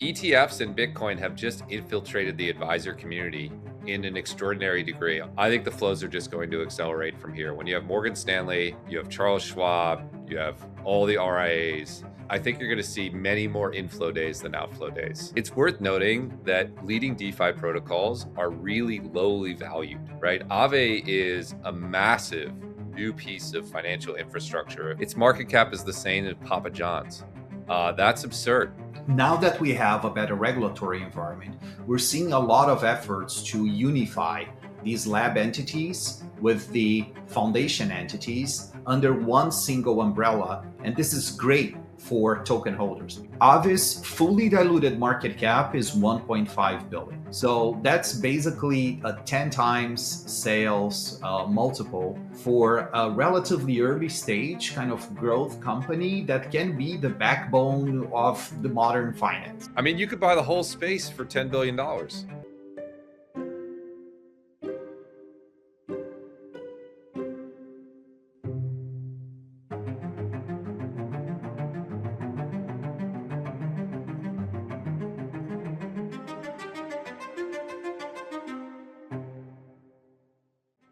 ETFs and Bitcoin have just infiltrated the advisor community in an extraordinary degree. I think the flows are just going to accelerate from here. When you have Morgan Stanley, you have Charles Schwab, you have all the RIAs, I think you're going to see many more inflow days than outflow days. It's worth noting that leading DeFi protocols are really lowly valued, right? Aave is a massive new piece of financial infrastructure. Its market cap is the same as Papa John's. That's absurd. Now that we have a better regulatory environment, we're seeing a lot of efforts to unify these lab entities with the foundation entities under one single umbrella. And this is great for token holders. Aave's fully diluted market cap is 1.5 billion. So that's basically a 10 times sales multiple for a relatively early stage kind of growth company that can be the backbone of the modern finance. I mean, you could buy the whole space for $10 billion.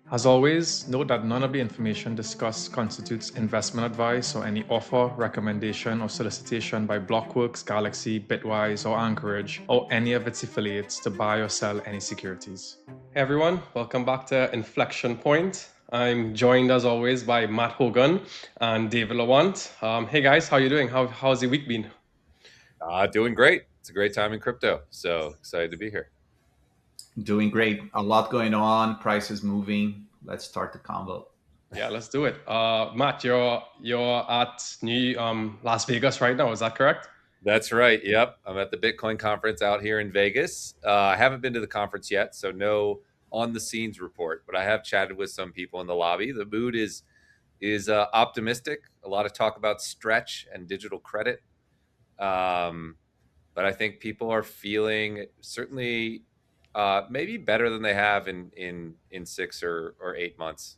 As always, note that none of the information discussed constitutes investment advice or any offer, recommendation, or solicitation by Blockworks, Galaxy, Bitwise, or Anchorage, or any of its affiliates to buy or sell any securities. Hey everyone, welcome back to Inflection Point. I'm joined as always by Matt Hogan and David Lawant. Hey guys, how you doing? How's the week been? Doing great. It's a great time in crypto. So excited to be here. Doing great. A lot going on. Prices moving. Let's start the convo. Yeah, let's do it. Matt, you're at Las Vegas right now. Is that correct? That's right. Yep. I'm at the Bitcoin conference out here in Vegas. I haven't been to the conference yet, so no on the scenes report, but I have chatted with some people in the lobby. The mood is optimistic. A lot of talk about stretch and digital credit. But I think people are feeling certainly maybe better than they have in 6 or 8 months.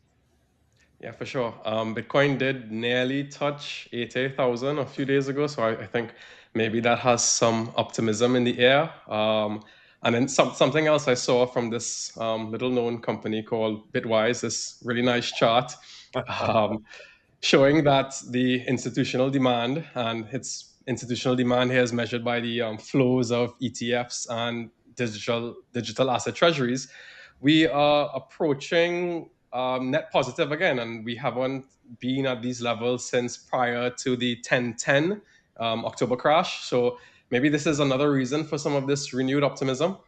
Yeah, for sure. Bitcoin did nearly touch 80,000 a few days ago, so I think maybe that has some optimism in the air. And then something else I saw from this little known company called Bitwise, this really nice chart showing that the institutional demand, and its institutional demand here is measured by the flows of ETFs and digital asset treasuries. We are approaching net positive again, and we haven't been at these levels since prior to the 1010 October crash. So maybe this is another reason for some of this renewed optimism.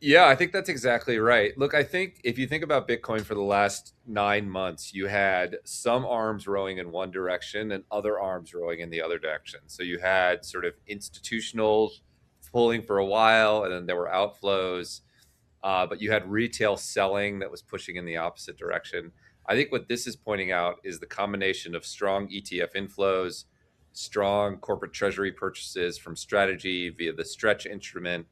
Yeah, I think that's exactly right. Look, I think if you think about Bitcoin for the last 9 months, you had some arms rowing in one direction and other arms rowing in the other direction. So you had sort of institutional pulling for a while, and then there were outflows. But you had retail selling that was pushing in the opposite direction. I think what this is pointing out is the combination of strong ETF inflows, strong corporate treasury purchases from strategy via the stretch instrument,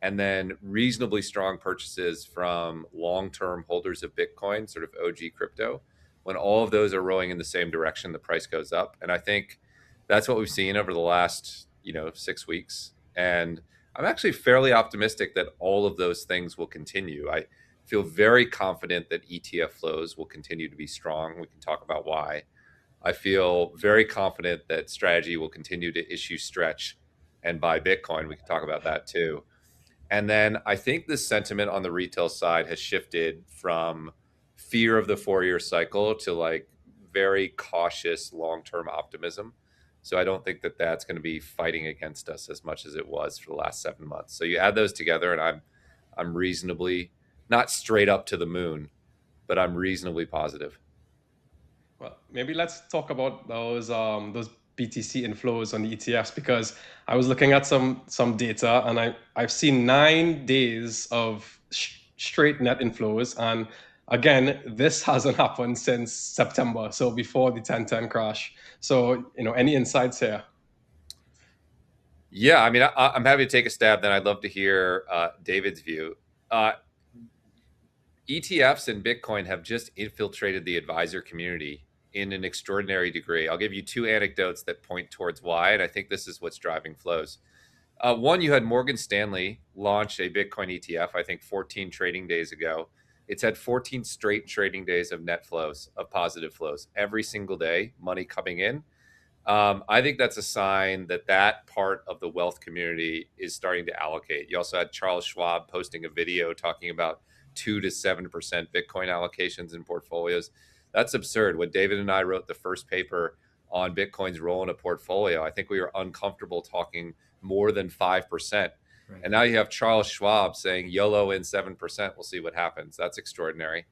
and then reasonably strong purchases from long-term holders of Bitcoin, sort of OG crypto. When all of those are rowing in the same direction, the price goes up. And I think that's what we've seen over the last, 6 weeks. And I'm actually fairly optimistic that all of those things will continue. I feel very confident that ETF flows will continue to be strong. We can talk about why. I feel very confident that strategy will continue to issue stretch and buy Bitcoin. We can talk about that too. And then I think the sentiment on the retail side has shifted from fear of the 4-year cycle to like very cautious long-term optimism. So I don't think that that's going to be fighting against us as much as it was for the last 7 months. So you add those together, and I'm reasonably not straight up to the moon, but I'm reasonably positive. Well, maybe let's talk about those BTC inflows on the ETFs, because I was looking at some data, and I've seen 9 days of straight net inflows, and again, this hasn't happened since September, so before the 1010 crash. So any insights here? Yeah, I mean, I'm happy to take a stab. Then I'd love to hear David's view. ETFs and Bitcoin have just infiltrated the advisor community in an extraordinary degree. I'll give you 2 anecdotes that point towards why, and I think this is what's driving flows. One, you had Morgan Stanley launch a Bitcoin ETF, I think 14 trading days ago. It's had 14 straight trading days of net flows, of positive flows every single day, money coming in. I think that's a sign that that part of the wealth community is starting to allocate. You also had Charles Schwab posting a video talking about 2 to 7% Bitcoin allocations in portfolios. That's absurd. When David and I wrote the first paper on Bitcoin's role in a portfolio, I think we were uncomfortable talking more than 5%. Right. And now you have Charles Schwab saying YOLO in 7%. We'll see what happens. That's extraordinary.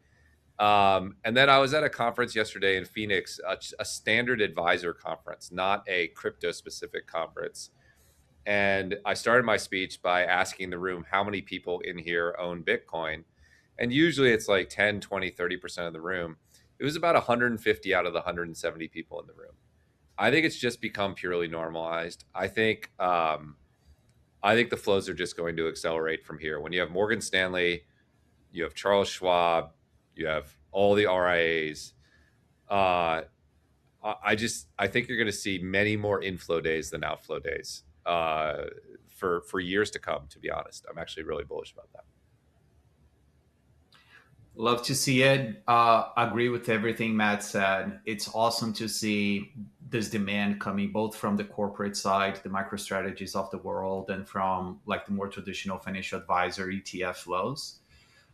And then I was at a conference yesterday in Phoenix, a standard advisor conference, not a crypto specific conference. And I started my speech by asking the room how many people in here own Bitcoin. And usually it's like 10, 20, 30% of the room. It was about 150 out of the 170 people in the room. I think it's just become purely normalized. I think the flows are just going to accelerate from here. When you have Morgan Stanley, you have Charles Schwab, you have all the RIAs. Uh, I think you're going to see many more inflow days than outflow days for years to come. To be honest, I'm actually really bullish about that. Love to see it. Agree with everything Matt said. It's awesome to see this demand coming both from the corporate side, the micro strategies of the world, and from like the more traditional financial advisor ETF flows.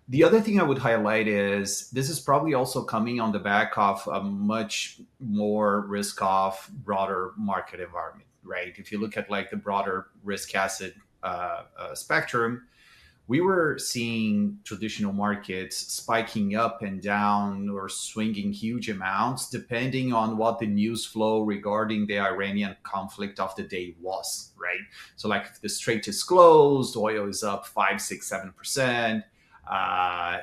The other thing I would highlight is this is probably also coming on the back of a much more risk off, broader market environment, right? If you look at like the broader risk asset spectrum, we were seeing traditional markets spiking up and down or swinging huge amounts depending on what the news flow regarding the Iranian conflict of the day was, right? So, like if the strait is closed, oil is up 5, 6, 7%.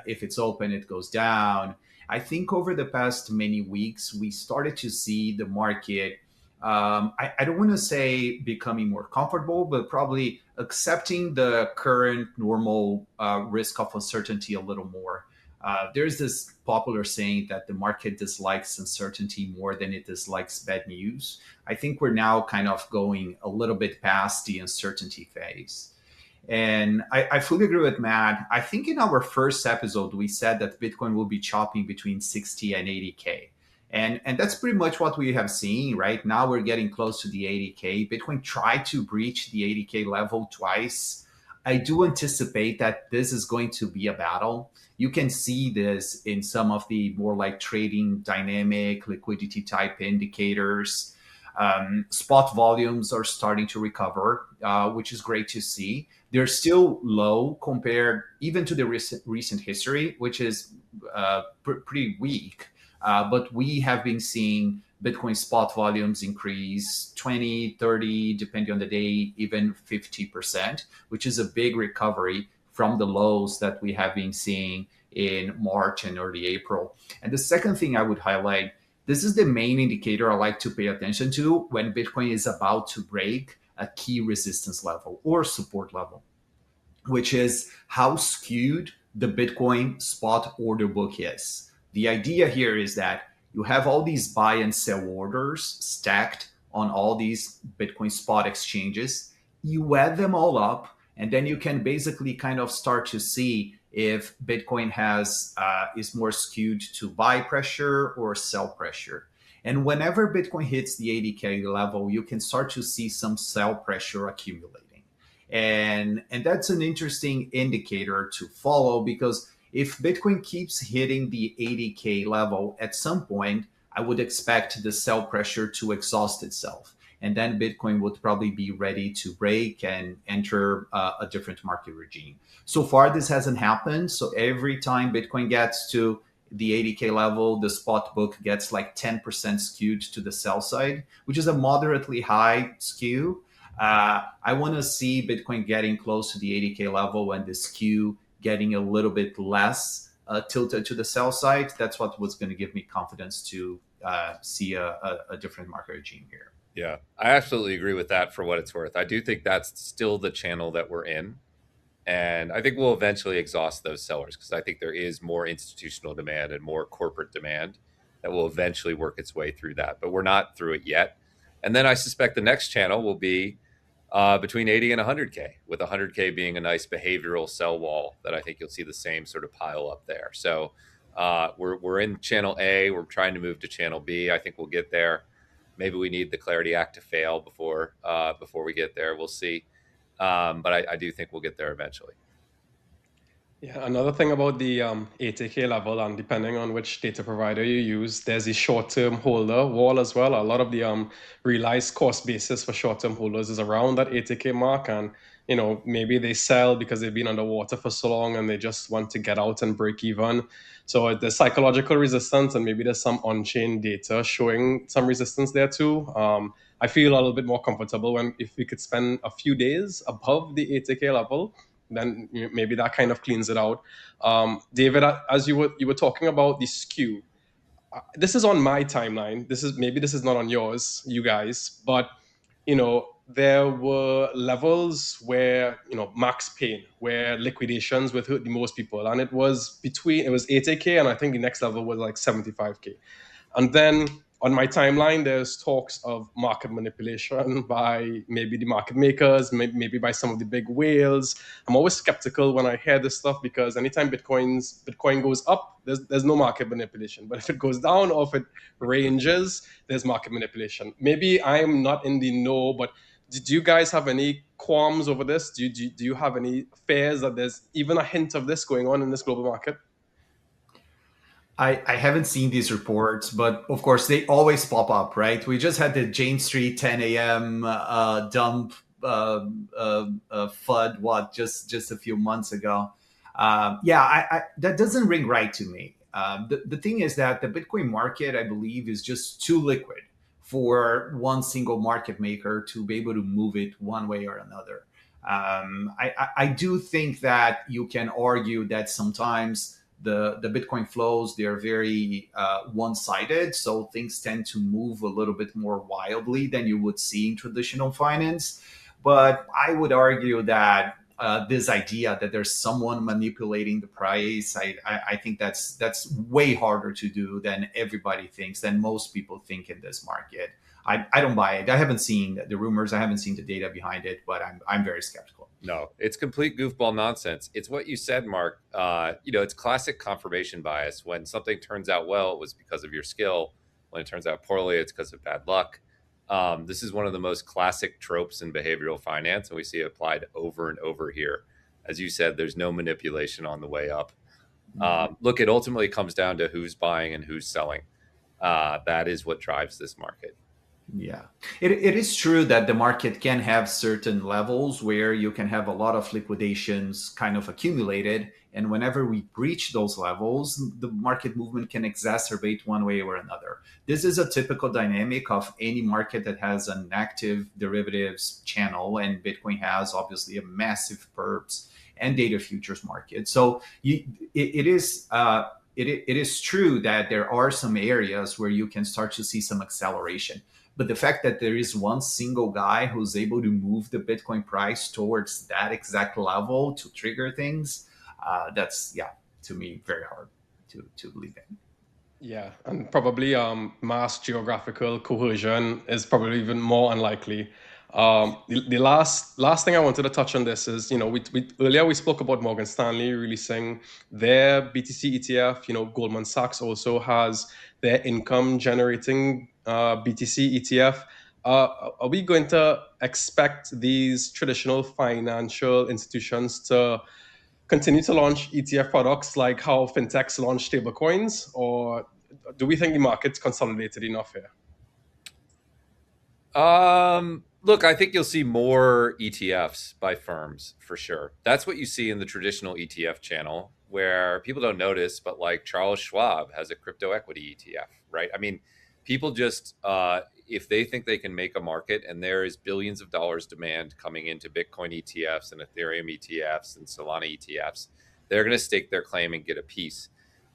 If it's open, it goes down. I think over the past many weeks, we started to see the market. I don't want to say becoming more comfortable, but probably accepting the current normal risk of uncertainty a little more. There's this popular saying that the market dislikes uncertainty more than it dislikes bad news. I think we're now kind of going a little bit past the uncertainty phase. And I fully agree with Matt. I think in our first episode, we said that Bitcoin will be chopping between 60 and 80K. And that's pretty much what we have seen, right? Now we're getting close to the 80K. Bitcoin tried to breach the 80K level twice. I do anticipate that this is going to be a battle. You can see this in some of the more like trading dynamic liquidity type indicators. Spot volumes are starting to recover, which is great to see. They're still low compared even to the recent history, which is pretty weak. But we have been seeing Bitcoin spot volumes increase 20, 30, depending on the day, even 50%, which is a big recovery from the lows that we have been seeing in March and early April. And the second thing I would highlight, this is the main indicator I like to pay attention to when Bitcoin is about to break a key resistance level or support level, which is how skewed the Bitcoin spot order book is. The idea here is that you have all these buy and sell orders stacked on all these Bitcoin spot exchanges. You add them all up, and then you can basically kind of start to see if Bitcoin has is more skewed to buy pressure or sell pressure. And whenever Bitcoin hits the 80K level, you can start to see some sell pressure accumulating. And that's an interesting indicator to follow, because if Bitcoin keeps hitting the 80K level at some point, I would expect the sell pressure to exhaust itself. And then Bitcoin would probably be ready to break and enter a different market regime. So far, this hasn't happened. So every time Bitcoin gets to the 80K level, the spot book gets like 10% skewed to the sell side, which is a moderately high skew. I want to see Bitcoin getting close to the 80K level and the skew getting a little bit less tilted to the sell side. That's what was going to give me confidence to see a different market regime here. Yeah, I absolutely agree with that for what it's worth. I do think that's still the channel that we're in. And I think we'll eventually exhaust those sellers because I think there is more institutional demand and more corporate demand that will eventually work its way through that. But we're not through it yet. And then I suspect the next channel will be between 80 and 100K, with 100K being a nice behavioral sell wall that I think you'll see the same sort of pile up there. So we're in channel A. We're trying to move to channel B. I think we'll get there. Maybe we need the Clarity Act to fail before we get there. We'll see. But I do think we'll get there eventually. Yeah, another thing about the 80K level, and depending on which data provider you use, there's the short-term holder wall as well. A lot of the realized cost basis for short-term holders is around that 80K mark, and maybe they sell because they've been underwater for so long and they just want to get out and break even. So there's psychological resistance, and maybe there's some on-chain data showing some resistance there too. I feel a little bit more comfortable when if we could spend a few days above the 80K level, then maybe that kind of cleans it out. David, as you were talking about the skew, this is on my timeline. This is not on yours, you guys, but there were levels where max pain, where liquidations would hurt the most people, and it was 80K, and I think the next level was like 75K. And then on my timeline, there's talks of market manipulation by maybe the market makers, maybe by some of the big whales. I'm always skeptical when I hear this stuff because anytime Bitcoin goes up, there's no market manipulation. But if it goes down or if it ranges, there's market manipulation. Maybe I'm not in the know, but did you guys have any qualms over this? Do you have any fears that there's even a hint of this going on in this global market? I haven't seen these reports, but of course they always pop up, right? We just had the Jane Street 10 a.m. Dump FUD, just a few months ago. Yeah, that doesn't ring right to me. The thing is that the Bitcoin market, I believe, is just too liquid for one single market maker to be able to move it one way or another. I do think that you can argue that sometimes the Bitcoin flows, they're very one-sided, so things tend to move a little bit more wildly than you would see in traditional finance. But I would argue that this idea that there's someone manipulating the price, I think that's way harder to do than everybody thinks, than most people think in this market. I don't buy it. I haven't seen the rumors. I haven't seen the data behind it, but I'm very skeptical. No, it's complete goofball nonsense. It's what you said, Mark. It's classic confirmation bias. When something turns out well, it was because of your skill. When it turns out poorly, it's because of bad luck. This is one of the most classic tropes in behavioral finance, and we see it applied over and over here. As you said, there's no manipulation on the way up. Look, it ultimately comes down to who's buying and who's selling. That is what drives this market. Yeah, it is true that the market can have certain levels where you can have a lot of liquidations kind of accumulated. And whenever we breach those levels, the market movement can exacerbate one way or another. This is a typical dynamic of any market that has an active derivatives channel. And Bitcoin has obviously a massive perps and data futures market. So it is. It is true that there are some areas where you can start to see some acceleration. But the fact that there is one single guy who's able to move the Bitcoin price towards that exact level to trigger things, that's, yeah, to me, very hard to believe in. Yeah, and probably mass geographical cohesion is probably even more unlikely. The last thing I wanted to touch on this is, we earlier we spoke about Morgan Stanley releasing their BTC ETF. Goldman Sachs also has their income generating BTC ETF. Are we going to expect these traditional financial institutions to continue to launch ETF products like how fintechs launch stablecoins, or do we think the market's consolidated enough here? Look, I think you'll see more ETFs by firms for sure. That's what you see in the traditional ETF channel, where people don't notice, but like Charles Schwab has a crypto equity ETF, right? I mean, people just if they think they can make a market and there is billions of dollars demand coming into Bitcoin ETFs and Ethereum ETFs and Solana ETFs, they're going to stake their claim and get a piece.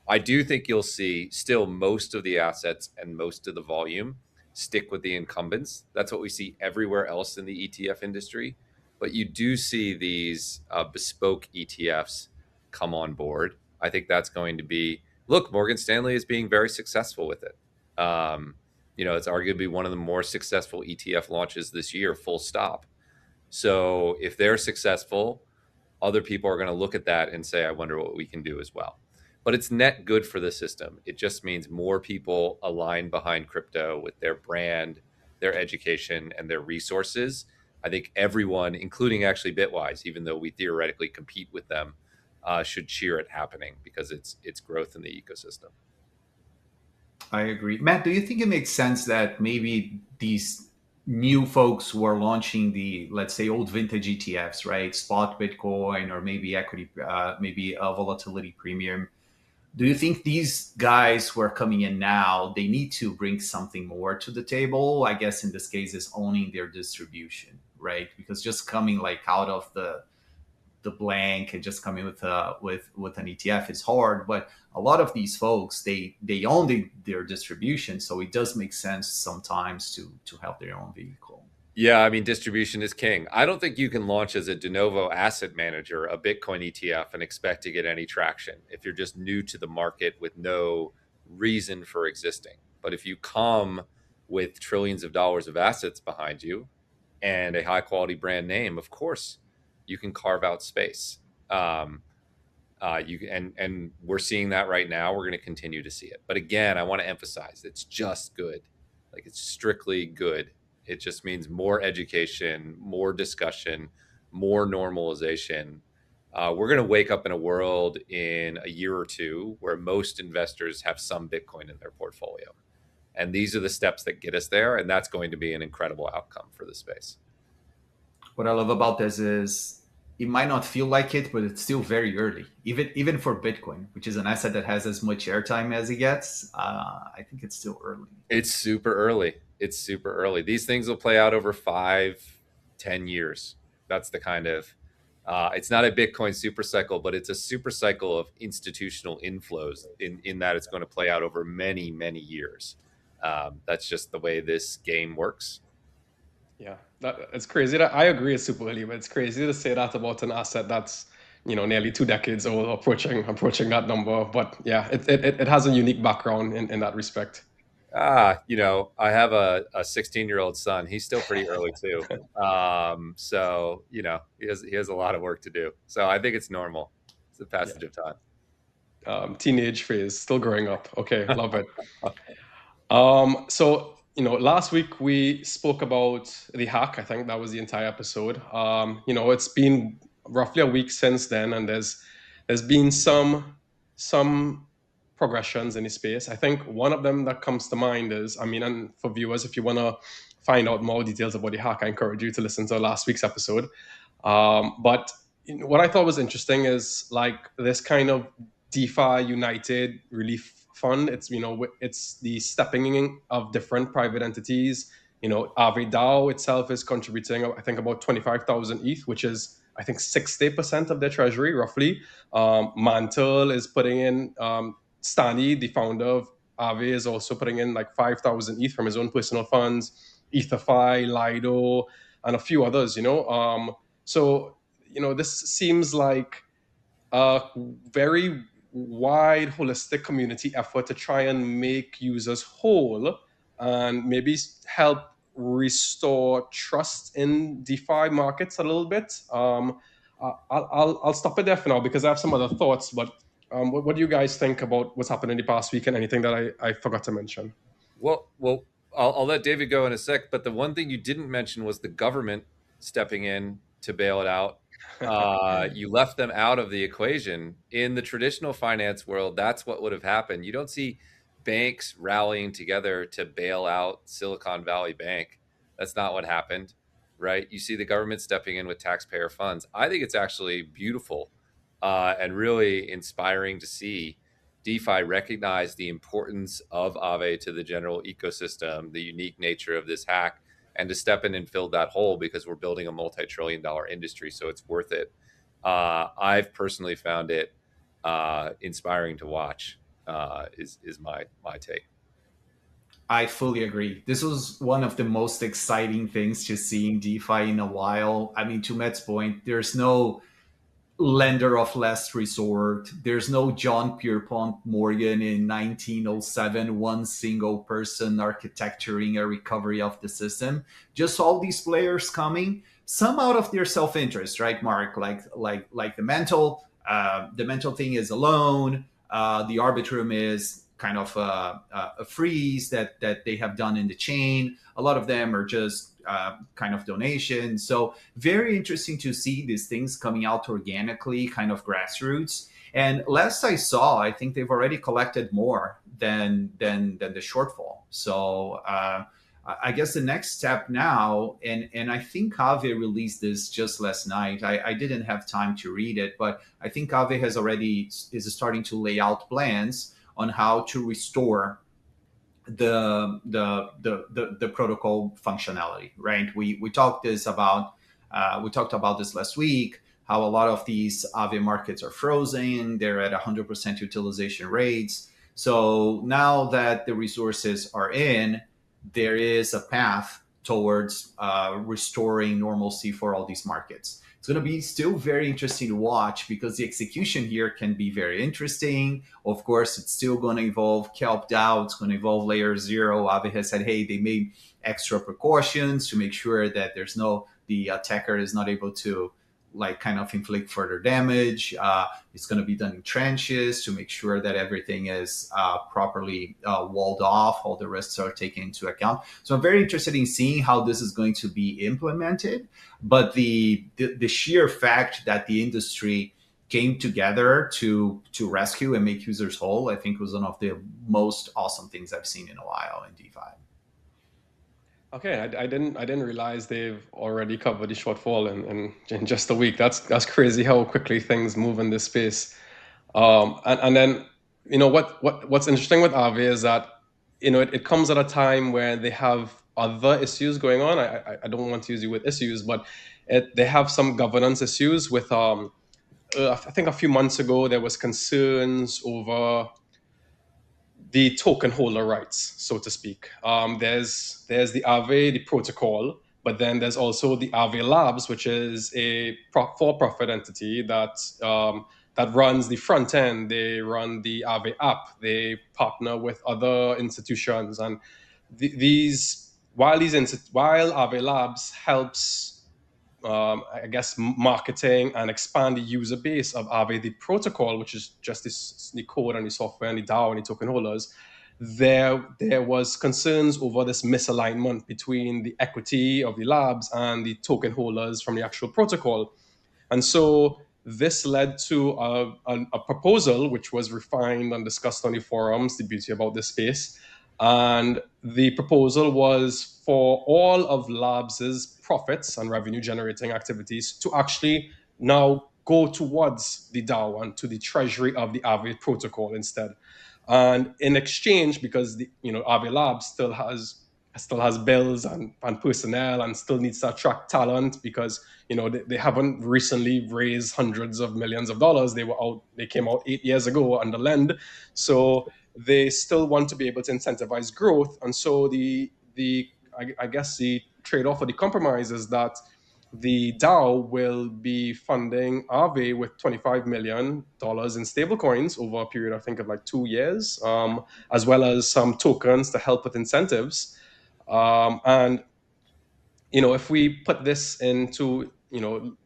I do think you'll see still most of the assets and most of the volume stick with the incumbents. That's what we see everywhere else in the ETF industry. But you do see these bespoke ETFs come on board. I think that's going to be, look, Morgan Stanley is being very successful with it. It's arguably one of the more successful ETF launches this year, full stop. So if they're successful, other people are going to look at that and say, I wonder what we can do as well. But it's net good for the system. It just means more people align behind crypto with their brand, their education, and their resources. I think everyone, including actually Bitwise, even though we theoretically compete with them, should cheer it happening because it's growth in the ecosystem. I agree. Matt, do you think it makes sense that maybe these new folks who are launching the, let's say, old vintage ETFs, right? Spot Bitcoin or maybe equity, maybe a volatility premium. Do you think these guys who are coming in now, they need to bring something more to the table? I guess in this case is owning their distribution, right? Because just coming like out of the blank and just coming with an ETF is hard. But a lot of these folks they own their distribution, so it does make sense sometimes to have their own vehicle. Yeah, I mean, distribution is king. I don't think you can launch as a de novo asset manager a Bitcoin ETF and expect to get any traction if you're just new to the market with no reason for existing. But if you come with trillions of dollars of assets behind you and a high quality brand name, of course, you can carve out space. Um, and we're seeing that right now. We're going to continue to see it. But again, I want to emphasize it's just good. Like it's strictly good. It just means more education, more discussion, more normalization. We're going to wake up in a world in a year or two where most investors have some Bitcoin in their portfolio. And these are the steps that get us there. And that's going to be an incredible outcome for the space. What I love about this is it might not feel like it, but it's still very early. Even for Bitcoin, which is an asset that has as much airtime as it gets, I think it's still early. It's super early. It's super early. These things will play out over 5, 10 years. That's the kind of it's not a Bitcoin super cycle, but it's a super cycle of institutional inflows in that it's going to play out over many, many years. That's just the way this game works. Yeah, it's crazy that I agree it's super early, but it's crazy to say that about an asset that's nearly 2 decades old, approaching that number. But yeah, it has a unique background in that respect. I have a 16-year-old son. He's still pretty early too. So he has a lot of work to do. So I think it's normal. It's a Yeah, passage of time. teenage phase, still growing up. Okay, love it. So last week we spoke about the hack. I think that was the entire episode. It's been roughly a week since then, and there's been some progressions in the space. I think one of them that comes to mind is, and for viewers, if you want to find out more details about the hack, I encourage you to listen to last week's episode. But what I thought was interesting is like this kind of DeFi United Relief Fund. It's the stepping in of different private entities. Aave DAO itself is contributing, I think, about 25,000 ETH, which is I think 60% of their treasury, roughly. Mantle is putting in. Stani, the founder of Aave, is also putting in like 5,000 ETH from his own personal funds. EtherFi, Lido, and a few others. So this seems like a very wide, holistic community effort to try and make users whole and maybe help restore trust in DeFi markets a little bit. I'll stop it there for now because I have some other thoughts. But what do you guys think about what's happened in the past week and anything that I forgot to mention? Well, I'll let David go in a sec. But the one thing you didn't mention was the government stepping in to bail it out. You left them out of the equation. In the traditional finance world, that's what would have happened. You don't see banks rallying together to bail out Silicon Valley Bank. That's not what happened, right? You see the government stepping in with taxpayer funds. I think it's actually beautiful and really inspiring to see DeFi recognize the importance of Aave to the general ecosystem, the unique nature of this hack, and to step in and fill that hole because we're building a multi-trillion-dollar industry, so it's worth it. I've personally found it inspiring to watch. Is my take. I fully agree. This was one of the most exciting things to see in DeFi in a while. I mean, to Matt's point, there's no lender of last resort. There's no John Pierpont Morgan in 1907, one single person architecturing a recovery of the system. Just all these players coming, some out of their self-interest, right, Mark? Like the mental thing is a loan. The Arbitrum is kind of a freeze that they have done in the chain. A lot of them are just kind of donations. So very interesting to see these things coming out organically, kind of grassroots. And last I saw, I think they've already collected more than the shortfall. So I guess the next step now, and I think Aave released this just last night. I didn't have time to read it, but I think Aave has already is starting to lay out plans on how to restore the protocol functionality, right? We talked about this last week, how a lot of these Aave markets are frozen, they're at 100% utilization rates. So now that the resources are in, there is a path towards restoring normalcy for all these markets. It's going to be still very interesting to watch because the execution here can be very interesting. Of course, it's still going to involve Kelp DAO. It's going to involve layer zero. Aave has said, hey, they made extra precautions to make sure that the attacker is not able to like kind of inflict further damage. It's going to be done in trenches to make sure that everything is properly walled off. All the risks are taken into account. So I'm very interested in seeing how this is going to be implemented. But the sheer fact that the industry came together to rescue and make users whole, I think was one of the most awesome things I've seen in a while in DeFi. Okay, I didn't realize they've already covered the shortfall in just a week. That's crazy how quickly things move in this space. And then what's interesting with Aave is that it comes at a time where they have other issues going on. I don't want to use it with issues, but they have some governance issues with I think a few months ago there was concerns over the token holder rights, so to speak. There's the Aave, the protocol, but then there's also the Aave Labs, which is a for-profit entity that runs the front end. They run the Aave app. They partner with other institutions, and while Aave Labs helps I guess, marketing and expand the user base of Aave, the protocol, which is just the code and the software and the DAO and the token holders. There was concerns over this misalignment between the equity of the labs and the token holders from the actual protocol. And so this led to a proposal which was refined and discussed on the forums, the beauty about this space. And the proposal was for all of Labs' profits and revenue generating activities to actually now go towards the DAO and to the treasury of the Aave protocol instead. And in exchange, because Aave Labs still has bills and personnel and still needs to attract talent because they haven't recently raised hundreds of millions of dollars. They came out 8 years ago under lend, so they still want to be able to incentivize growth. And so I guess the trade-off or the compromise is that the DAO will be funding Aave with $25 million in stablecoins over a period, I think, of like 2 years, as well as some tokens to help with incentives. And if we put this into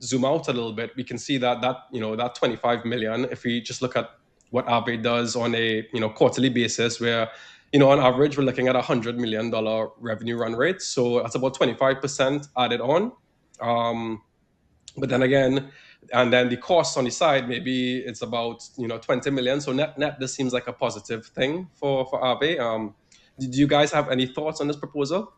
zoom out a little bit, we can see that 25 million. If we just look at what Aave does on a quarterly basis, where on average we're looking at $100 million revenue run rate. So that's about 25% added on. But then again, and then the cost on the side, maybe it's about 20 million. So net, this seems like a positive thing for Aave. Do you guys have any thoughts on this proposal?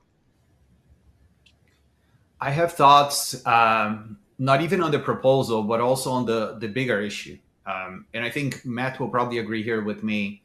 I have thoughts, not even on the proposal, but also on the bigger issue. And I think Matt will probably agree here with me.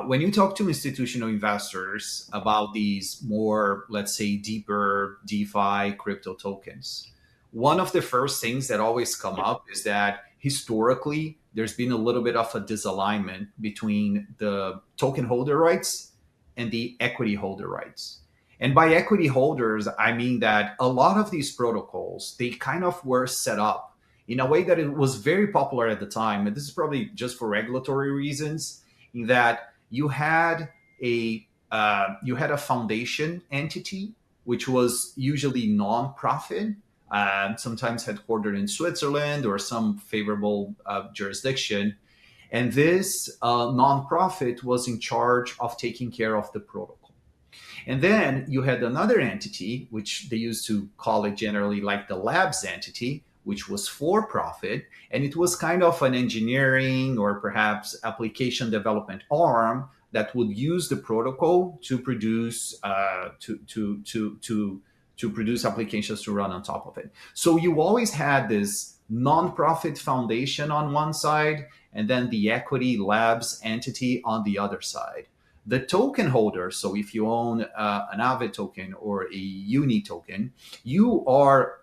When you talk to institutional investors about these more, let's say, deeper DeFi crypto tokens, one of the first things that always come up is that historically there's been a little bit of a disalignment between the token holder rights and the equity holder rights. And by equity holders, I mean that a lot of these protocols, they kind of were set up in a way that it was very popular at the time. And this is probably just for regulatory reasons, in that you had a foundation entity which was usually non-profit, sometimes headquartered in Switzerland or some favorable jurisdiction. And this nonprofit was in charge of taking care of the protocol. And then you had another entity, which they used to call it generally like the labs entity, which was for profit. And it was kind of an engineering or perhaps application development arm that would use the protocol to produce to produce applications to run on top of it. So you always had this nonprofit foundation on one side and then the equity labs entity on the other side. The token holder, so if you own an Aave token or a Uni token, you are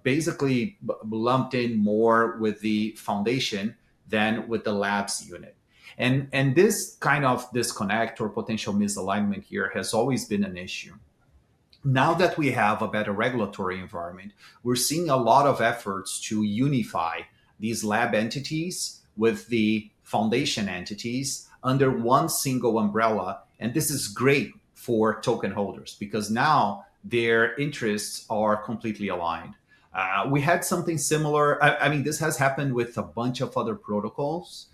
basically lumped in more with the foundation than with the labs unit. And this kind of disconnect or potential misalignment here has always been an issue. Now that we have a better regulatory environment, we're seeing a lot of efforts to unify these lab entities with the foundation entities under one single umbrella. And this is great for token holders because now their interests are completely aligned. We had something similar. I mean, this has happened with a bunch of other protocols.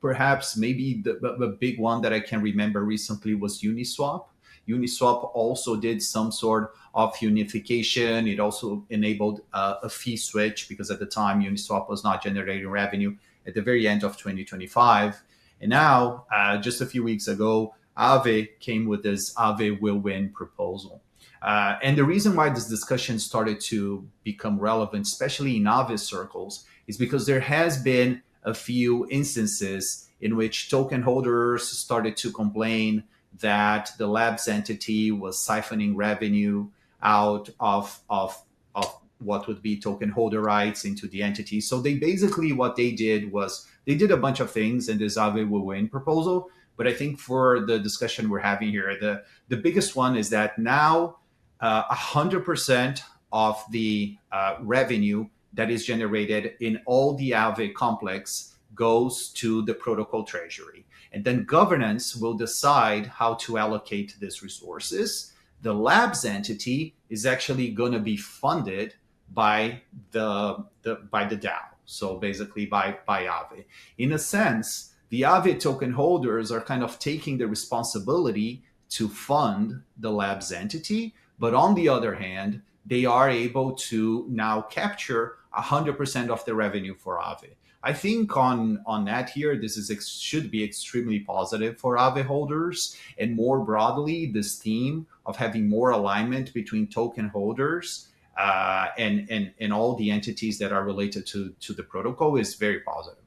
Perhaps maybe the big one that I can remember recently was Uniswap. Uniswap also did some sort of unification. It also enabled a fee switch because at the time Uniswap was not generating revenue at the very end of 2025. And now, just a few weeks ago, Aave came with this Aave will win proposal. And the reason why this discussion started to become relevant, especially in Aave circles, is because there has been a few instances in which token holders started to complain that the labs entity was siphoning revenue out of what would be token holder rights into the entity. So they basically, what they did was they did a bunch of things in this Aave will win proposal. But I think for the discussion we're having here, the biggest one is that now 100% of the revenue that is generated in all the Aave complex goes to the protocol treasury. And then governance will decide how to allocate these resources. The labs entity is actually going to be funded by by the DAO. So basically by Aave. In a sense, the Aave token holders are kind of taking the responsibility to fund the labs entity. But on the other hand, they are able to now capture 100% of the revenue for Aave. I think on that here, this should be extremely positive for Aave holders, and more broadly, this theme of having more alignment between token holders and all the entities that are related to the protocol is very positive.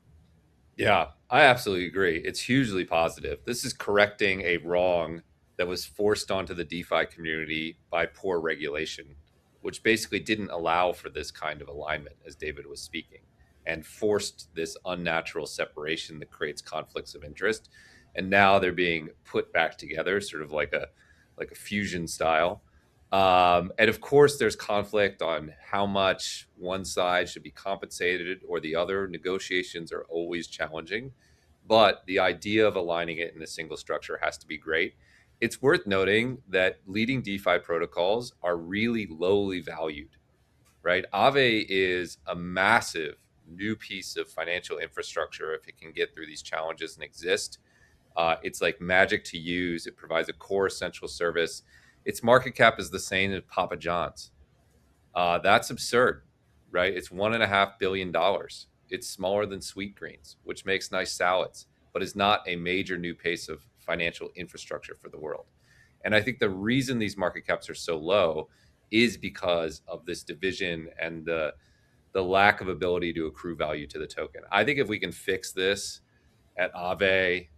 Yeah, I absolutely agree. It's hugely positive. This is correcting a wrong that was forced onto the DeFi community by poor regulation, which basically didn't allow for this kind of alignment, as David was speaking, and forced this unnatural separation that creates conflicts of interest. And now they're being put back together, sort of like a fusion style. And of course, there's conflict on how much one side should be compensated or the other. Negotiations are always challenging, but the idea of aligning it in a single structure has to be great. It's worth noting that leading DeFi protocols are really lowly valued, right? Aave is a massive new piece of financial infrastructure if it can get through these challenges and exist. It's like magic to use. It provides a core essential service. Its market cap is the same as Papa John's. That's absurd, right? It's $1.5 billion. It's smaller than Sweet Greens, which makes nice salads, but is not a major new piece of financial infrastructure for the world. And I think the reason these market caps are so low is because of this division and the lack of ability to accrue value to the token. I think if we can fix this at Aave,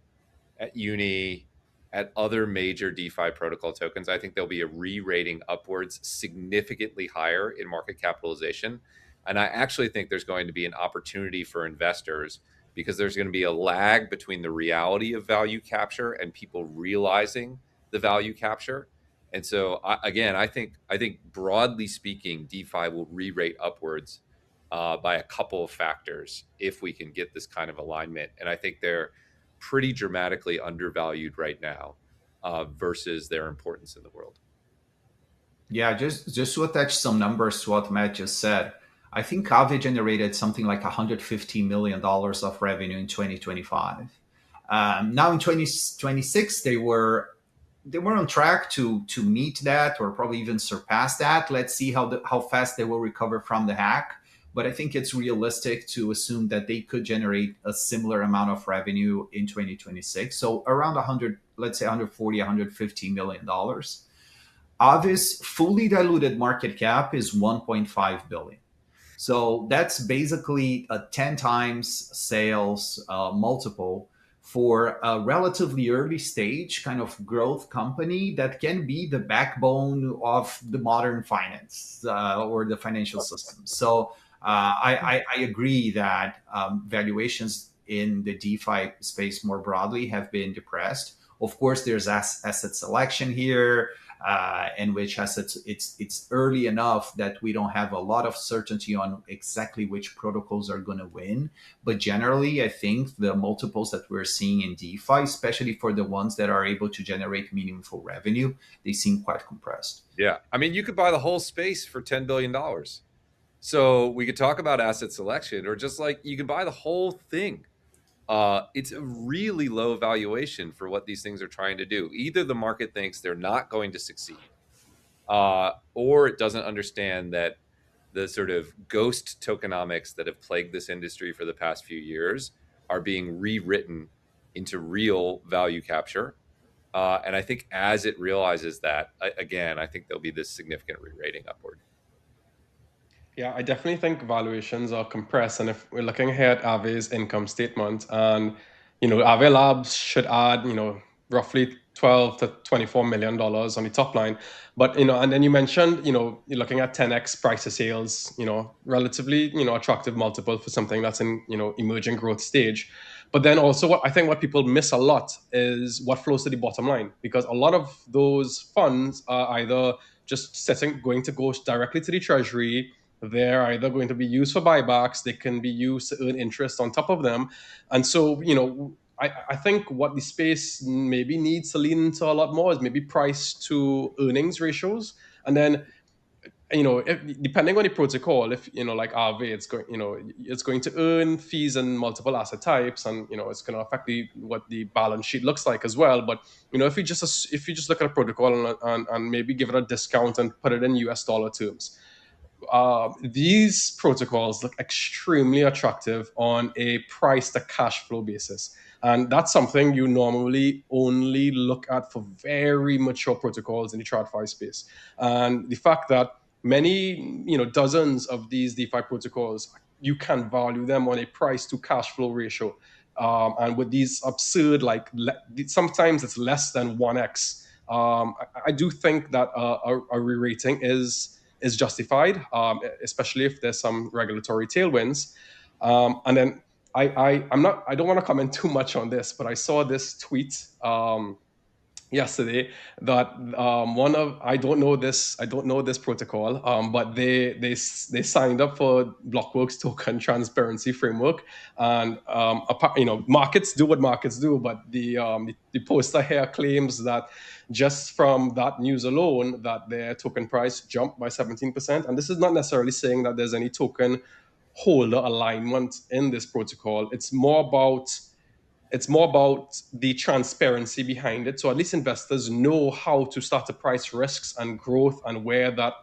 at Uni, at other major DeFi protocol tokens, I think there'll be a re-rating upwards significantly higher in market capitalization. And I actually think there's going to be an opportunity for investors because there's going to be a lag between the reality of value capture and people realizing the value capture. And so again, I think broadly speaking, DeFi will re-rate upwards by a couple of factors if we can get this kind of alignment. And I think they're pretty dramatically undervalued right now versus their importance in the world. Yeah, just to attach some numbers to what Matt just said, I think Aave generated something like $150 million of revenue in 2025. Now in 2026, they were on track to meet that or probably even surpass that. Let's see how fast they will recover from the hack. But I think it's realistic to assume that they could generate a similar amount of revenue in 2026. So around 100, let's say 140, 150 million dollars. Aave's fully diluted market cap is 1.5 billion. So that's basically a 10 times sales multiple for a relatively early stage kind of growth company that can be the backbone of the modern finance or the financial system. So I agree that valuations in the DeFi space more broadly have been depressed. Of course, there's asset selection here, in which assets it's early enough that we don't have a lot of certainty on exactly which protocols are going to win. But generally, I think the multiples that we're seeing in DeFi, especially for the ones that are able to generate meaningful revenue, they seem quite compressed. Yeah. I mean, you could buy the whole space for $10 billion. So we could talk about asset selection, or just like you can buy the whole thing. It's a really low valuation for what these things are trying to do. Either the market thinks they're not going to succeed, or it doesn't understand that the sort of ghost tokenomics that have plagued this industry for the past few years are being rewritten into real value capture. And I think as it realizes that, again, I think there'll be this significant re-rating upward. Yeah, I definitely think valuations are compressed. And if we're looking here at Aave's income statement, and Aave Labs should add, roughly 12 to 24 million dollars on the top line. But and then you mentioned, you're looking at 10x price to sales, relatively, attractive multiple for something that's in, emerging growth stage. But then also what people miss a lot is what flows to the bottom line, because a lot of those funds are either just going to go directly to the treasury. They're either going to be used for buybacks, they can be used to earn interest on top of them. And so, I think what the space maybe needs to lean into a lot more is maybe price to earnings ratios. And then, depending on the protocol, if like Aave, it's going to earn fees in multiple asset types, and it's going to affect what the balance sheet looks like as well. But if you just look at a protocol and maybe give it a discount and put it in US dollar terms, these protocols look extremely attractive on a price to cash flow basis. And that's something you normally only look at for very mature protocols in the TradFi space. And the fact that many, dozens of these DeFi protocols, you can value them on a price to cash flow ratio. And with these absurd, sometimes it's less than 1x. I do think that a re-rating is justified, especially if there's some regulatory tailwinds. And then I don't want to comment too much on this, but I saw this tweet yesterday that I don't know this protocol, but they signed up for Blockworks token transparency framework. And markets do what markets do, but the poster here claims that just from that news alone, that their token price jumped by 17%. And this is not necessarily saying that there's any token holder alignment in this protocol. It's more about the transparency behind it. So at least investors know how to start to price risks and growth, and where that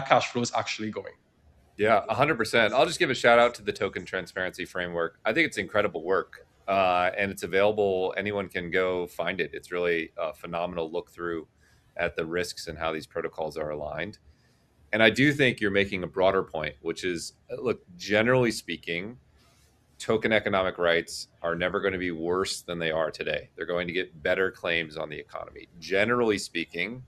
cash flow is actually going. Yeah, 100%. I'll just give a shout out to the token transparency framework. I think it's incredible work, and it's available. Anyone can go find it. It's really a phenomenal look through at the risks and how these protocols are aligned. And I do think you're making a broader point, which is, look, generally speaking, token economic rights are never going to be worse than they are today. They're going to get better claims on the economy. Generally speaking,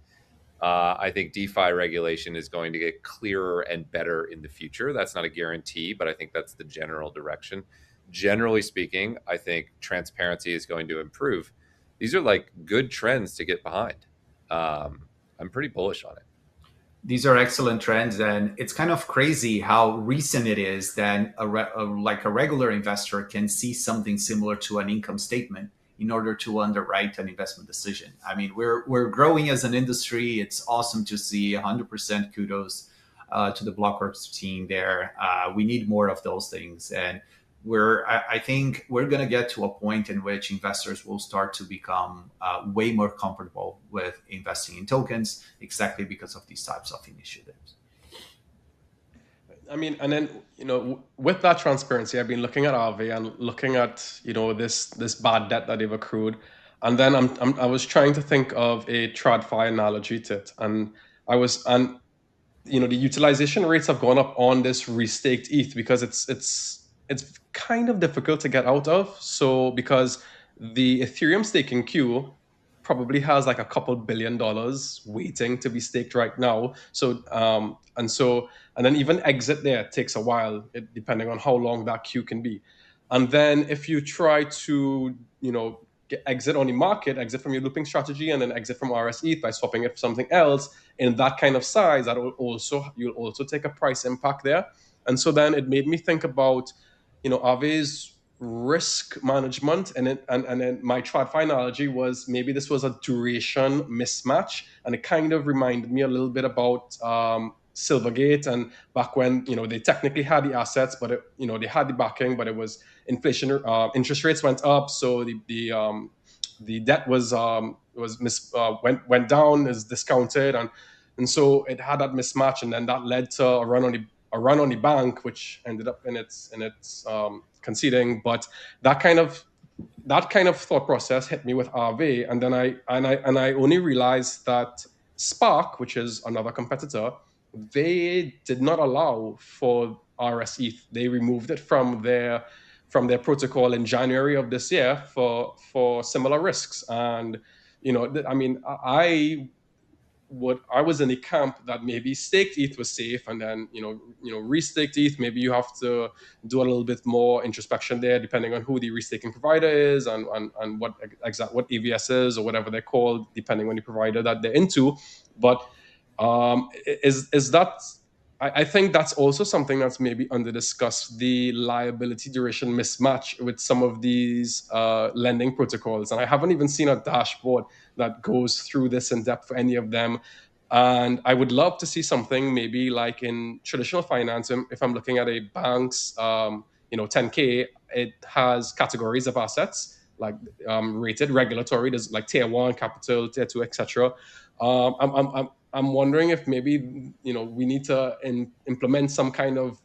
I think DeFi regulation is going to get clearer and better in the future. That's not a guarantee, but I think that's the general direction. Generally speaking, I think transparency is going to improve. These are like good trends to get behind. I'm pretty bullish on it. These are excellent trends, and it's kind of crazy how recent it is that like a regular investor can see something similar to an income statement in order to underwrite an investment decision. I mean, we're growing as an industry. It's awesome to see. 100% kudos to the Blockworks team there. We need more of those things, and I think we're going to get to a point in which investors will start to become way more comfortable with investing in tokens, exactly because of these types of initiatives. I mean, and then with that transparency, I've been looking at Aave and looking at this bad debt that they've accrued, and then I was trying to think of a TradFi analogy to it, and the utilization rates have gone up on this restaked ETH because it's kind of difficult to get out of. So because the Ethereum staking queue probably has like a couple $1 billion waiting to be staked right now. So and then even exit there takes a while, depending on how long that queue can be. And then if you try to exit on the market, exit from your looping strategy, and then exit from RSETH by swapping it for something else in that kind of size, that you'll also take a price impact there. And so then it made me think about Aave's risk management, and then my TradFi analogy was maybe this was a duration mismatch, and it kind of reminded me a little bit about Silvergate, and back when they technically had the assets, but they had the backing, but it was inflation, interest rates went up, so the debt went down, is discounted, and so it had that mismatch, and then that led to a run on the bank, which ended up in its conceding. But that kind of thought process hit me with Aave, and then I only realized that Spark, which is another competitor, they did not allow for RSETH. They removed it from their protocol in January of this year for similar risks. And I mean, I was in the camp that maybe staked ETH was safe, and then restaked ETH, maybe you have to do a little bit more introspection there, depending on who the restaking provider is, and what AVS is, or whatever they're called, depending on the provider that they're into. But is that I think that's also something that's maybe under discussed, the liability duration mismatch with some of these lending protocols. And I haven't even seen a dashboard that goes through this in depth for any of them. And I would love to see something maybe like in traditional finance. If I'm looking at a bank's 10K, it has categories of assets like rated regulatory. There's like tier 1, capital, tier 2, etc. I'm wondering if maybe we need to implement some kind of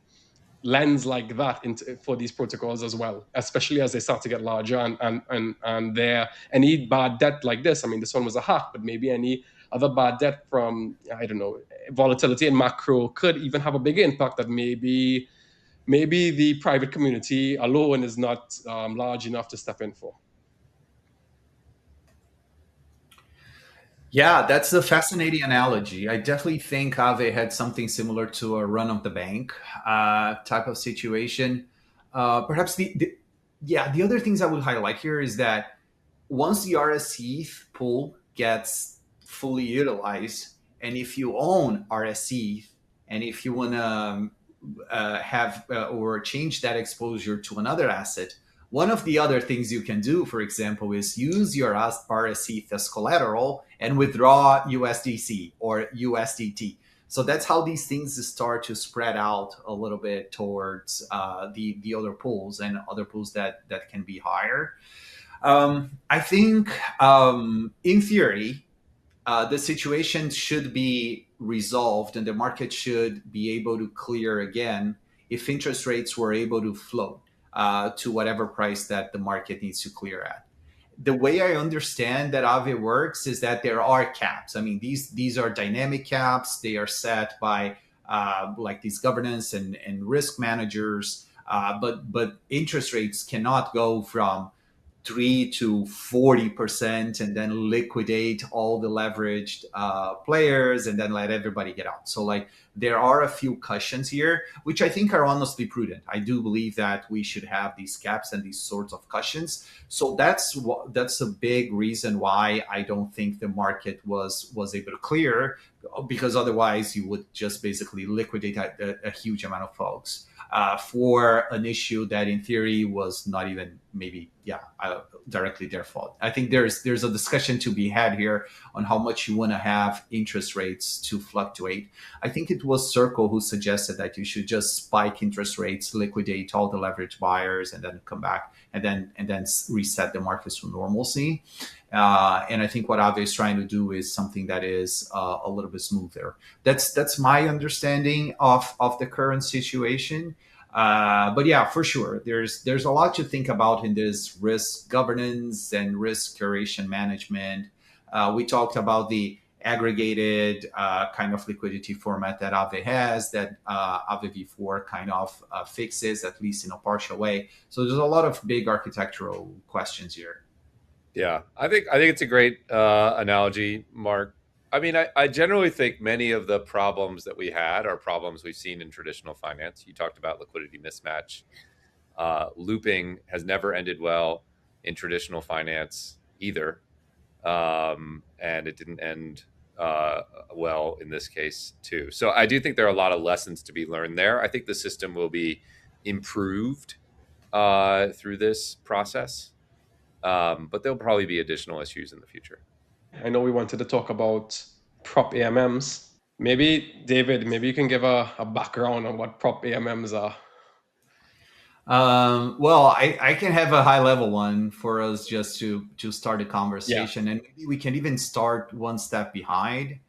lens like that for these protocols as well, especially as they start to get larger, and there any bad debt like this. I mean, this one was a hack, but maybe any other bad debt from, I don't know, volatility in macro could even have a bigger impact that maybe the private community alone is not large enough to step in for. Yeah, that's a fascinating analogy. I definitely think Aave had something similar to a run of the bank type of situation. Perhaps the other things I would highlight here is that once the RSE pool gets fully utilized, and if you own RSE, and if you want to have or change that exposure to another asset, one of the other things you can do, for example, is use your RSE as collateral and withdraw USDC or USDT. So that's how these things start to spread out a little bit towards the other pools and other pools that can be higher. I think in theory, the situation should be resolved and the market should be able to clear again if interest rates were able to float to whatever price that the market needs to clear at. The way I understand that Aave works is that there are caps. I mean, these are dynamic caps. They are set by like these governance and risk managers. But interest rates cannot go from 3 to 40% and then liquidate all the leveraged players and then let everybody get out. So like there are a few cushions here, which I think are honestly prudent. I do believe that we should have these caps and these sorts of cushions. So that's a big reason why I don't think the market was able to clear, because otherwise you would just basically liquidate a huge amount of folks for an issue that in theory was not even maybe directly their fault. I think there's a discussion to be had here on how much you want to have interest rates to fluctuate. I think it was Circle who suggested that you should just spike interest rates, liquidate all the leverage buyers, and then come back and then reset the markets to normalcy. And I think what Aave is trying to do is something that is a little bit smoother. That's my understanding of the current situation. But yeah, for sure, there's a lot to think about in this risk governance and risk curation management. We talked about the aggregated kind of liquidity format that Aave has, that Aave v4 kind of fixes, at least in a partial way. So there's a lot of big architectural questions here. Yeah, I think it's a great analogy, Mark. I mean, I generally think many of the problems that we had are problems we've seen in traditional finance. You talked about liquidity mismatch. Looping has never ended well in traditional finance either. And it didn't end well in this case too. So I do think there are a lot of lessons to be learned there. I think the system will be improved through this process. But there'll probably be additional issues in the future. I know we wanted to talk about prop AMMs. Maybe, David, maybe you can give a background on what prop AMMs are. Well, I can have a high level one for us just to start a conversation, and maybe we can even start one step behind.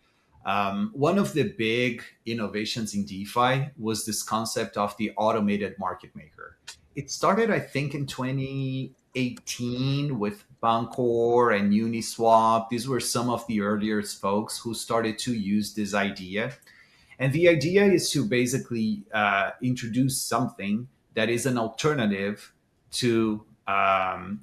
One of the big innovations in DeFi was this concept of the automated market maker. It started, I think, in 2018 with Bancor and Uniswap. These were some of the earliest folks who started to use this idea. And the idea is to basically introduce something that is an alternative to the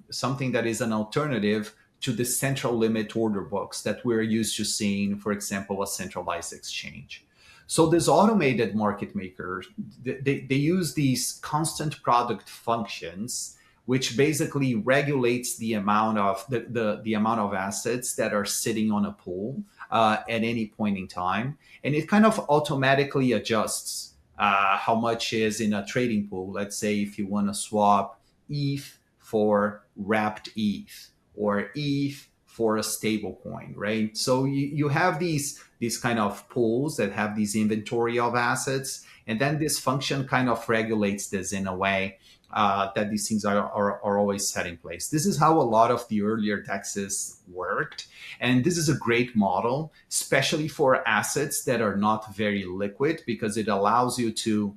central limit order books that we're used to seeing, for example, a centralized exchange. So this automated market maker, they use these constant product functions, which basically regulates the amount of the amount of assets that are sitting on a pool at any point in time, and it kind of automatically adjusts how much is in a trading pool. Let's say if you want to swap ETH for wrapped ETH or ETH for a stable coin, right? So you have these kind of pools that have these inventory of assets, and then this function kind of regulates this in a way that these things are always set in place. This is how a lot of the earlier DEXs worked. And this is a great model, especially for assets that are not very liquid, because it allows you to,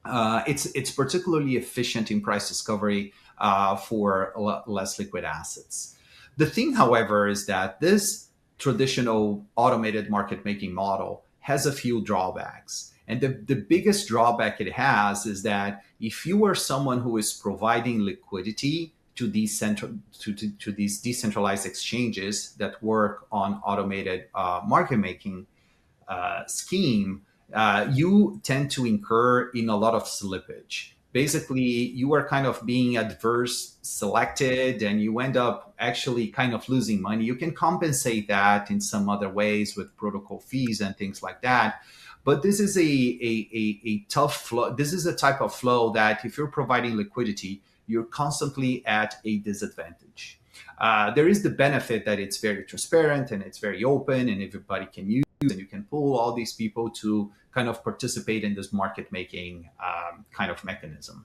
it's particularly efficient in price discovery for less liquid assets. The thing, however, is that this traditional automated market making model has a few drawbacks. And the biggest drawback it has is that if you are someone who is providing liquidity to these decentralized exchanges that work on automated market making scheme, you tend to incur in a lot of slippage. Basically, you are kind of being adverse selected and you end up actually kind of losing money. You can compensate that in some other ways with protocol fees and things like that. But this is a tough flow. This is a type of flow that if you're providing liquidity, you're constantly at a disadvantage. There is the benefit that it's very transparent and it's very open and everybody can use, and you can pull all these people to kind of participate in this market making kind of mechanism.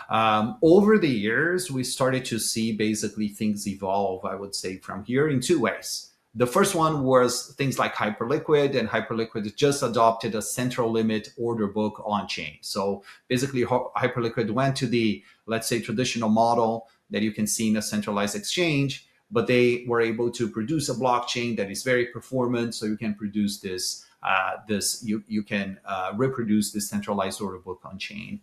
Over the years, we started to see basically things evolve, I would say, from here in two ways. The first one was things like Hyperliquid, and Hyperliquid just adopted a central limit order book on chain. So basically, Hyperliquid went to the, let's say, traditional model that you can see in a centralized exchange, but they were able to produce a blockchain that is very performant. So you can produce this, you can reproduce this centralized order book on chain.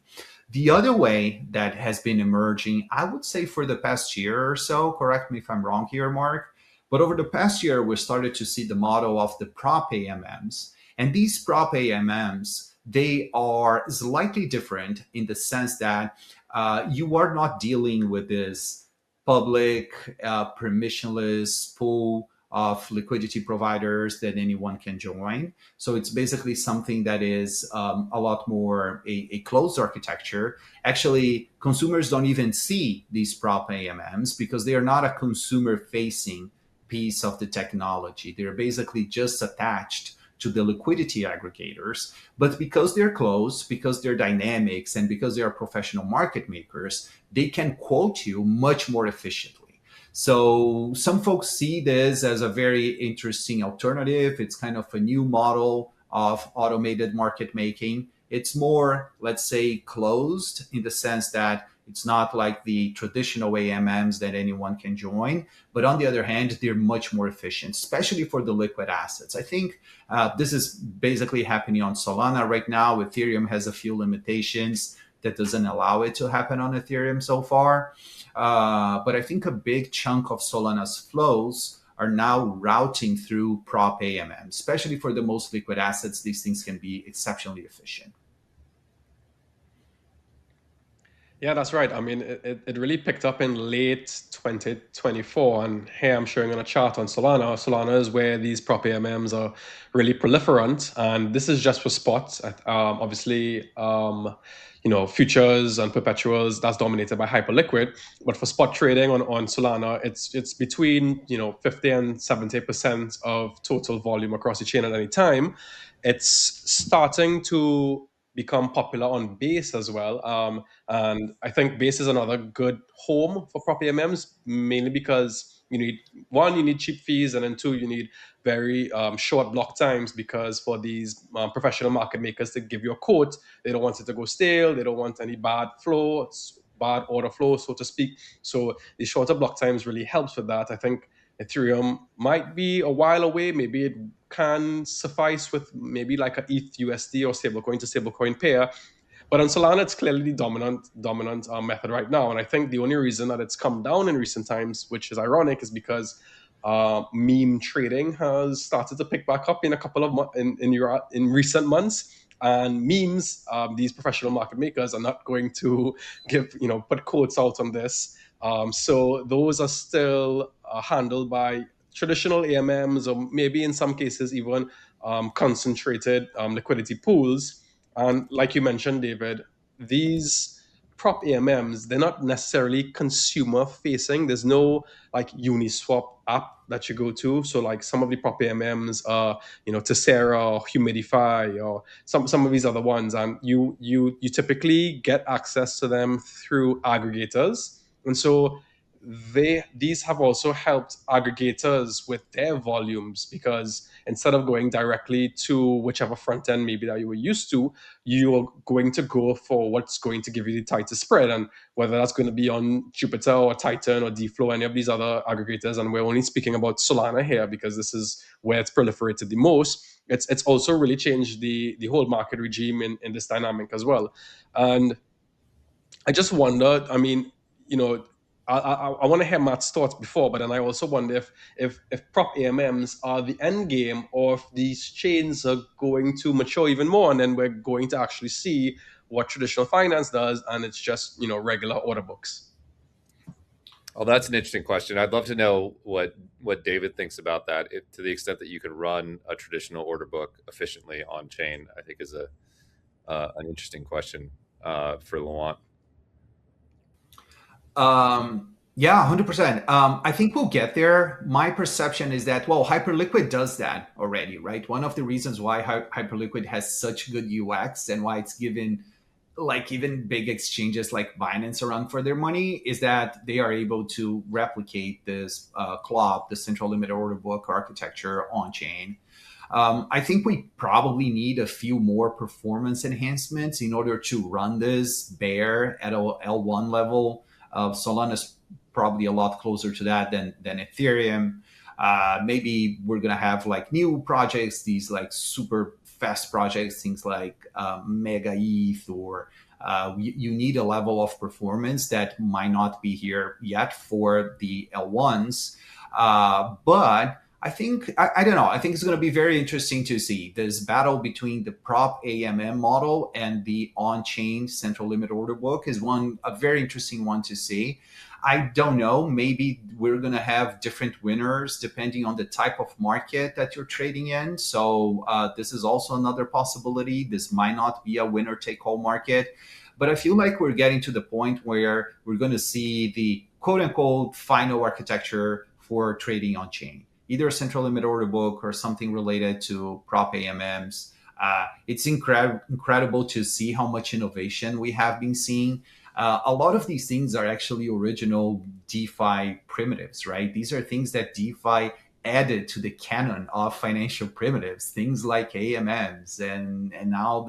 The other way that has been emerging, I would say for the past year or so, correct me if I'm wrong here, Mark, but over the past year, we started to see the model of the prop AMMs. And these prop AMMs, they are slightly different in the sense that you are not dealing with this public permissionless pool of liquidity providers that anyone can join. So it's basically something that is a lot more a closed architecture. Actually, consumers don't even see these prop AMMs because they are not a consumer facing piece of the technology. They're basically just attached to the liquidity aggregators. But because they're closed, because they're dynamics, and because they are professional market makers, they can quote you much more efficiently. So some folks see this as a very interesting alternative. It's kind of a new model of automated market making. It's more, let's say, closed in the sense that it's not like the traditional AMMs that anyone can join. But on the other hand, they're much more efficient, especially for the liquid assets. I think this is basically happening on Solana right now. Ethereum has a few limitations that doesn't allow it to happen on Ethereum so far. But I think a big chunk of Solana's flows are now routing through prop AMM, especially for the most liquid assets. These things can be exceptionally efficient. Yeah, that's right. I mean, it really picked up in late 2024. And here I'm showing on a chart on Solana. Solana is where these prop AMMs are really proliferant. And this is just for spots. Obviously, futures and perpetuals, that's dominated by hyperliquid. But for spot trading on Solana, it's between 50 and 70% of total volume across the chain at any time. It's starting to become popular on Base as well. And I think Base is another good home for prop AMMs, mainly because you need cheap fees, and then two, you need very short block times, because for these professional market makers to give you a quote, they don't want it to go stale. They don't want any bad order flow, so to speak. So the shorter block times really helps with that. I think Ethereum might be a while away. Maybe it can suffice with maybe like a ETH USD or stablecoin to stablecoin pair. But on Solana, it's clearly the dominant method right now. And I think the only reason that it's come down in recent times, which is ironic, is because meme trading has started to pick back up in a couple of in recent months. And memes, these professional market makers are not going to put quotes out on this. So those are still handled by traditional AMMs, or maybe in some cases even concentrated liquidity pools. And like you mentioned, David, these prop AMMs, they're not necessarily consumer facing. There's no like Uniswap app that you go to. So like some of the prop AMMs are, Tessera or Humidify or some of these other ones. And you typically get access to them through aggregators. And so these have also helped aggregators with their volumes, because instead of going directly to whichever front end maybe that you were used to, you're going to go for what's going to give you the tightest spread. And whether that's going to be on Jupiter or Titan or DFlow, any of these other aggregators, and we're only speaking about Solana here because this is where it's proliferated the most, it's also really changed the whole market regime in this dynamic as well. And I just wondered, I mean, I want to hear Matt's thoughts before, but then I also wonder if prop AMMs are the end game, or if these chains are going to mature even more, and then we're going to actually see what traditional finance does, and it's just regular order books. Oh, that's an interesting question. I'd love to know what David thinks about that. To the extent that you can run a traditional order book efficiently on chain, I think is an interesting question for Laurent. Yeah, 100%. I think we'll get there. My perception is that, well, Hyperliquid does that already, right? One of the reasons why Hyperliquid has such good UX and why it's given like even big exchanges like Binance a run for their money is that they are able to replicate this CLOB, the central limited order book architecture on chain. I think we probably need a few more performance enhancements in order to run this bare at a L1 level. Solana is probably a lot closer to that than Ethereum. Maybe we're gonna have like new projects, these like super fast projects, things like Mega ETH, or you need a level of performance that might not be here yet for the L1s. But I think I don't know. I think it's going to be very interesting to see this battle between the prop AMM model and the on-chain central limit order book is a very interesting one to see. I don't know. Maybe we're going to have different winners depending on the type of market that you're trading in. So this is also another possibility. This might not be a winner take all market, but I feel like we're getting to the point where we're going to see the quote unquote final architecture for trading on chain, either a central limit order book or something related to prop AMMs. It's incredible to see how much innovation we have been seeing. A lot of these things are actually original DeFi primitives, right? These are things that DeFi added to the canon of financial primitives, things like AMMs, and now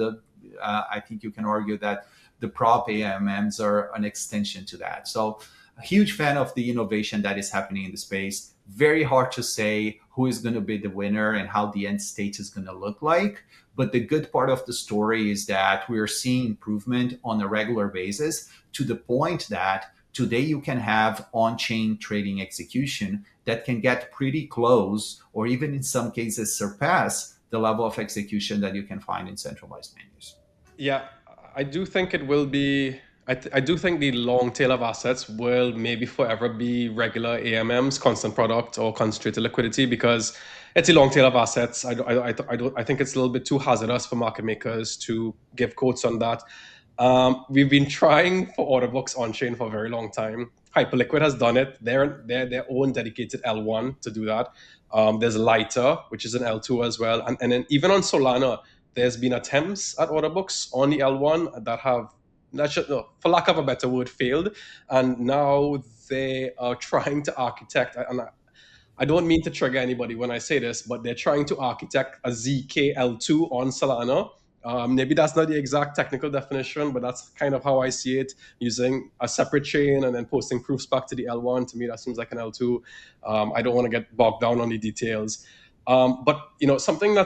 I think you can argue that the prop AMMs are an extension to that. So a huge fan of the innovation that is happening in the space. Very hard to say who is going to be the winner and how the end state is going to look like. But the good part of the story is that we're seeing improvement on a regular basis to the point that today you can have on-chain trading execution that can get pretty close or even in some cases surpass the level of execution that you can find in centralized venues. Yeah, I do think it will be. I do think the long tail of assets will maybe forever be regular AMMs, constant product or concentrated liquidity, because it's a long tail of assets. I think it's a little bit too hazardous for market makers to give quotes on that. We've been trying for order books on chain for a very long time. Hyperliquid has done it. They're their own dedicated L1 to do that. There's Lighter, which is an L2 as well, and then even on Solana, there's been attempts at order books on the L1 that have, for lack of a better word, failed, and now they are trying to architect. And I don't mean to trigger anybody when I say this, but they're trying to architect a ZKL2 on Solana. Maybe that's not the exact technical definition, but that's kind of how I see it, using a separate chain and then posting proofs back to the L1. To me, that seems like an L2. I don't want to get bogged down on the details. But something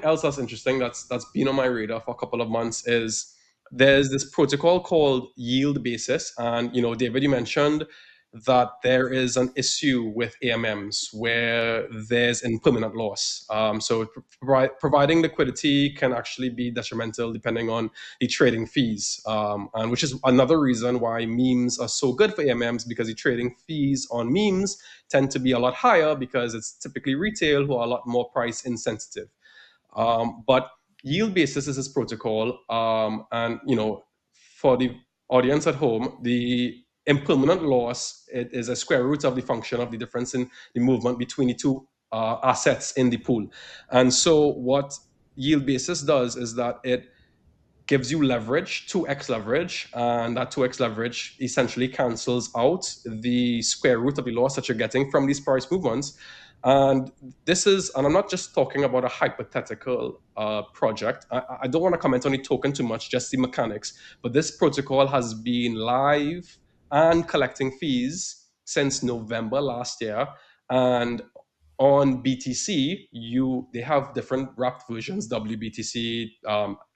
else that's interesting that's been on my radar for a couple of months is there's this protocol called yield basis. And David, you mentioned that there is an issue with AMMs where there's impermanent loss. So providing liquidity can actually be detrimental depending on the trading fees, and which is another reason why memes are so good for AMMs, because the trading fees on memes tend to be a lot higher because it's typically retail who are a lot more price insensitive. But yield basis is this protocol, and for the audience at home, the impermanent loss, it is a square root of the function of the difference in the movement between the two assets in the pool. And so what yield basis does is that it gives you leverage, 2x leverage, and that 2x leverage essentially cancels out the square root of the loss that you're getting from these price movements. And I'm not just talking about a hypothetical project. I don't want to comment on the token too much, just the mechanics. But this protocol has been live and collecting fees since November last year. And on BTC, they have different wrapped versions: WBTC,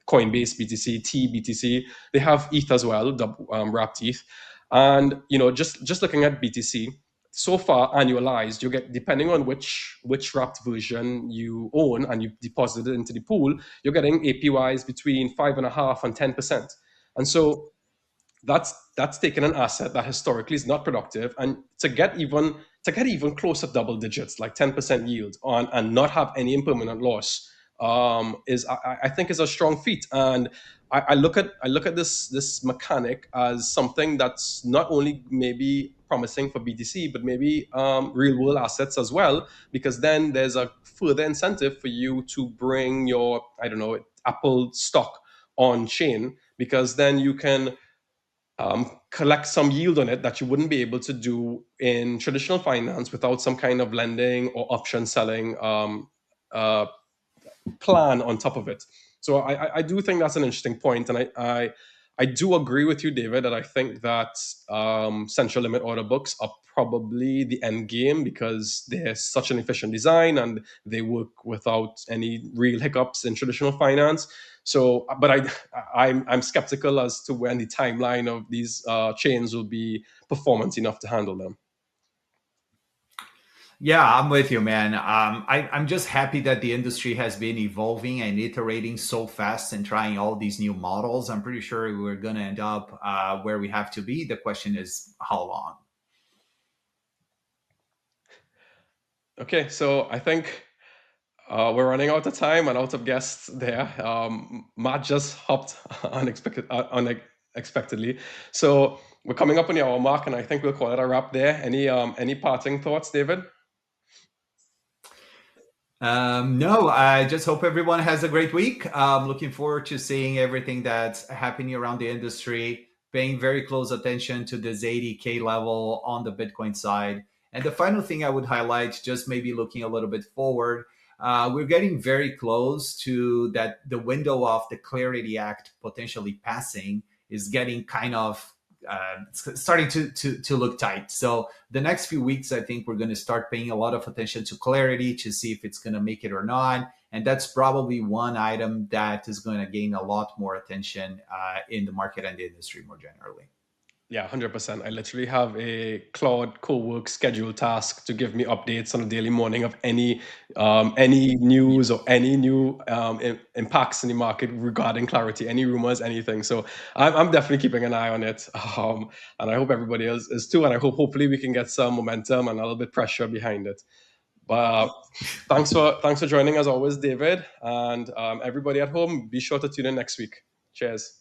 Coinbase BTC, TBTC. They have ETH as well, wrapped ETH. And just looking at BTC, so far annualized, you get, depending on which wrapped version you own and you deposit it into the pool, you're getting APYs between 5.5% and 10%. And so that's taken an asset that historically is not productive, and to get even close to double digits, like 10% yield on, and not have any impermanent loss, I think is a strong feat. And I look at this mechanic as something that's not only maybe promising for BTC, but maybe real world assets as well, because then there's a further incentive for you to bring your, I don't know, Apple stock on chain, because then you can collect some yield on it that you wouldn't be able to do in traditional finance without some kind of lending or option selling uh, plan on top of it. So I do think that's an interesting point, and I do agree with you, David, that I think that central limit order books are probably the end game, because they're such an efficient design and they work without any real hiccups in traditional finance. So, but I'm skeptical as to when the timeline of these chains will be performance enough to handle them. Yeah, I'm with you, man. I'm just happy that the industry has been evolving and iterating so fast and trying all these new models. I'm pretty sure we're going to end up where we have to be. The question is how long. Okay, so I think we're running out of time and out of guests there. Matt just hopped unexpectedly. So we're coming up on the hour mark, and I think we'll call it a wrap there. Any parting thoughts, David? No, I just hope everyone has a great week. I'm looking forward to seeing everything that's happening around the industry, paying very close attention to this 80K level on the Bitcoin side. And the final thing I would highlight, just maybe looking a little bit forward, we're getting very close to that. The window of the Clarity Act potentially passing is getting kind of starting to look tight. So the next few weeks, I think we're going to start paying a lot of attention to clarity to see if it's going to make it or not. And that's probably one item that is going to gain a lot more attention in the market and the industry more generally. Yeah, 100%. I literally have a Claude co-work schedule task to give me updates on a daily morning of any news or any new impacts in the market regarding clarity, any rumors, anything. So I'm definitely keeping an eye on it, and I hope everybody else is too. And I hope hopefully we can get some momentum and a little bit pressure behind it. But thanks for joining as always, David, and everybody at home. Be sure to tune in next week. Cheers.